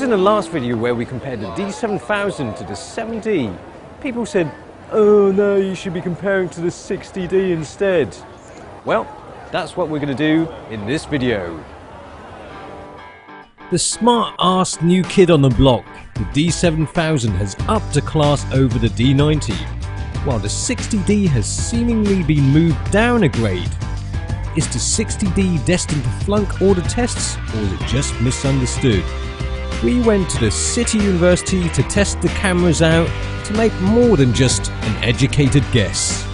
in the last video where we compared the D7000 to the 7D, people said, oh no, you should be comparing to the 60D instead. Well, that's what we're going to do in this video. The smart-ass new kid on the block, the D7000 has upped a class over the D90, while the 60D has seemingly been moved down a grade. Is the 60D destined to flunk all the tests, or is it just misunderstood? We went to the City University to test the cameras out to make more than just an educated guess.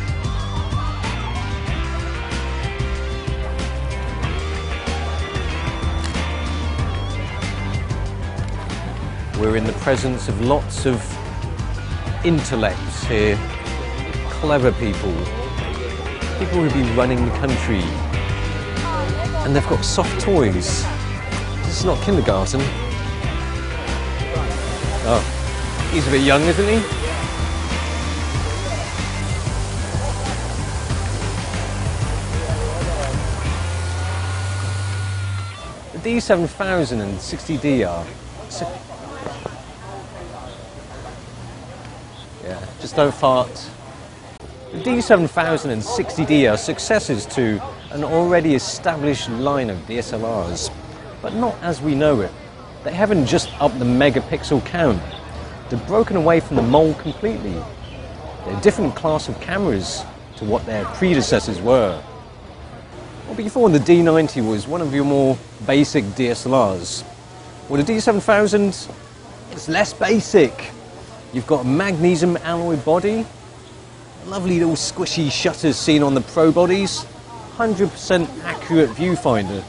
We're in the presence of lots of intellects here, clever people who'll be running the country, and they've got soft toys. This is not kindergarten. Oh, he's a bit young, isn't he? The D7000 and 60D are... Yeah, just don't fart. The D7000 and 60D are successors to an already established line of DSLRs, but not as we know it. They haven't just upped the megapixel count, they've broken away from the mold completely. They're a different class of cameras to what their predecessors were. Well, before the D90 was one of your more basic DSLRs. Well, the D7000 is less basic. You've got a magnesium alloy body, lovely little squishy shutters seen on the Pro bodies, 100% accurate viewfinder.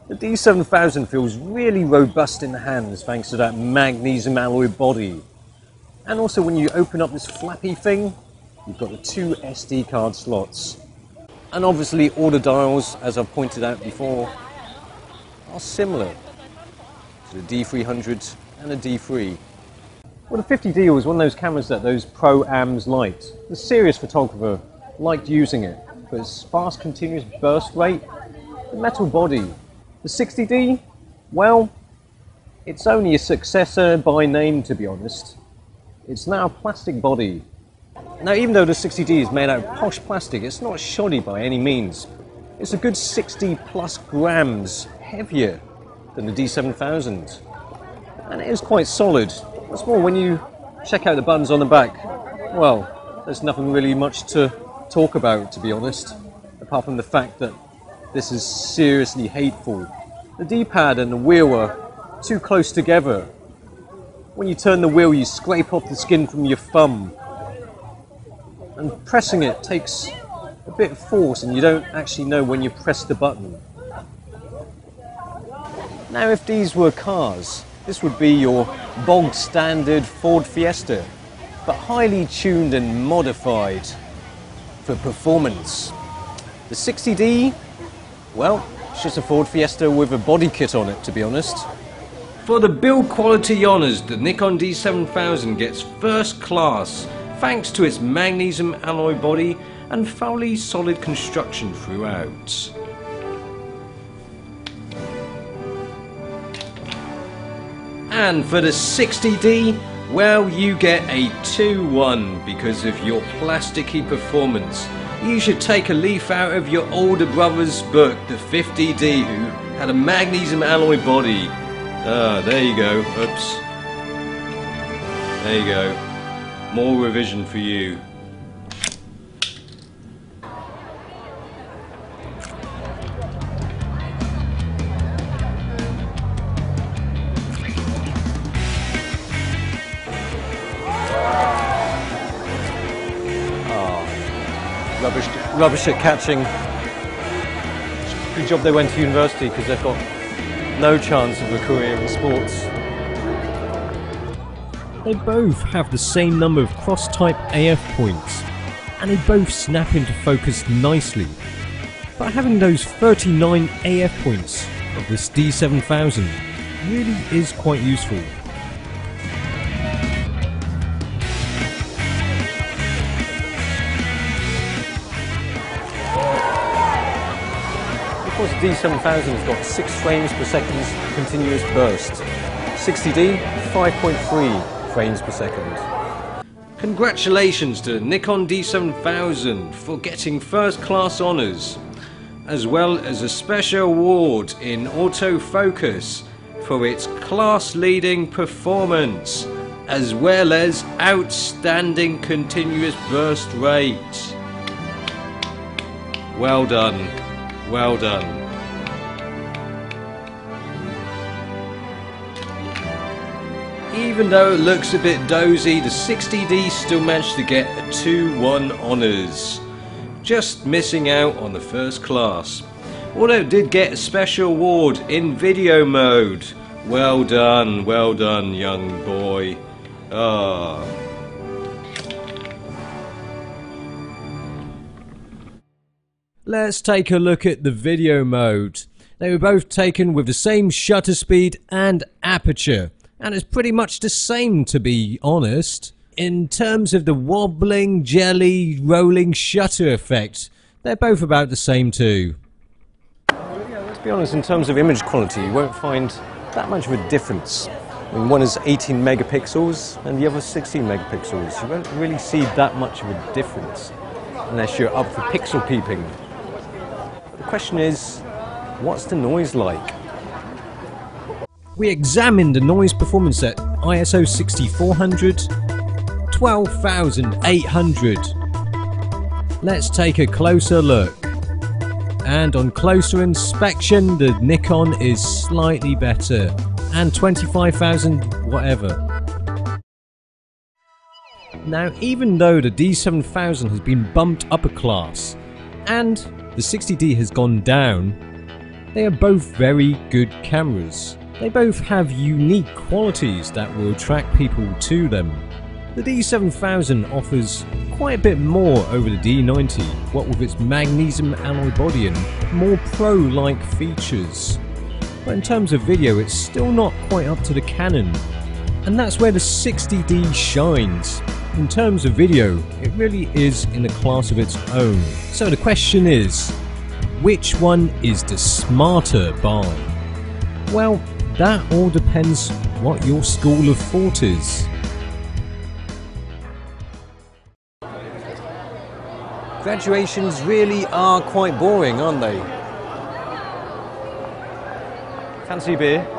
The D7000 feels really robust in the hands thanks to that magnesium alloy body. And also when you open up this flappy thing, you've got the two SD card slots. And obviously all the dials, as I've pointed out before, are similar to the D300 and the D3. Well, the 50D was one of those cameras that those pro-ams liked. The serious photographer liked using it for its fast continuous burst rate, the metal body. The 60D, well, it's only a successor by name, to be honest. It's now a plastic body. Now, even though the 60D is made out of posh plastic, it's not shoddy by any means. It's a good 60 plus grams heavier than the D7000. And it is quite solid. What's more, when you check out the buttons on the back, well, there's nothing really much to talk about, to be honest, apart from the fact that this is seriously hateful. The D-pad and the wheel are too close together. When you turn the wheel, you scrape off the skin from your thumb. And pressing it takes a bit of force, and you don't actually know when you press the button. Now, if these were cars, this would be your bog standard Ford Fiesta, but highly tuned and modified for performance. The 60D, well, it's just a Ford Fiesta with a body kit on it, to be honest. For the build quality honours, the Nikon D7000 gets first class thanks to its magnesium alloy body and thoroughly solid construction throughout. And for the 60D, well, you get a 2-1 because of your plasticky performance. You should take a leaf out of your older brother's book, the 50D, who had a magnesium alloy body. Ah, there you go. Oops. There you go. More revision for you. Rubbish at catching. Good job they went to university, because they've got no chance of a career in sports. They both have the same number of cross-type AF points, and they both snap into focus nicely. But having those 39 AF points of this D7000 really is quite useful. Of course, D7000 has got 6 frames per second continuous burst. 60D, 5.3 frames per second. Congratulations to Nikon D7000 for getting first class honours, as well as a special award in autofocus for its class leading performance, as well as outstanding continuous burst rate. Well done, well done. Even though it looks a bit dozy, the 60D still managed to get a 2-1 honours, just missing out on the first class. Although it did get a special award in video mode. Well done, young boy. Ah. Let's take a look at the video mode. They were both taken with the same shutter speed and aperture. And it's pretty much the same, to be honest. In terms of the wobbling, jelly, rolling shutter effect, they're both about the same too. Yeah, let's be honest, in terms of image quality, you won't find that much of a difference. I mean, one is 18 megapixels and the other 16 megapixels. You won't really see that much of a difference unless you're up for pixel peeping. The question is, what's the noise like? We examined the noise performance at ISO 6400, 12800. Let's take a closer look. And on closer inspection, the Nikon is slightly better. And 25,000 whatever. Now, even though the D7000 has been bumped up a class and the 60D has gone down, they are both very good cameras. They both have unique qualities that will attract people to them. The D7000 offers quite a bit more over the D90, what with its magnesium alloy body and more pro-like features. But in terms of video, it's still not quite up to the Canon. And that's where the 60D shines. In terms of video, it really is in a class of its own. So the question is, which one is the smarter buy? Well, that all depends what your school of thought is. Graduations really are quite boring, aren't they? Fancy a beer?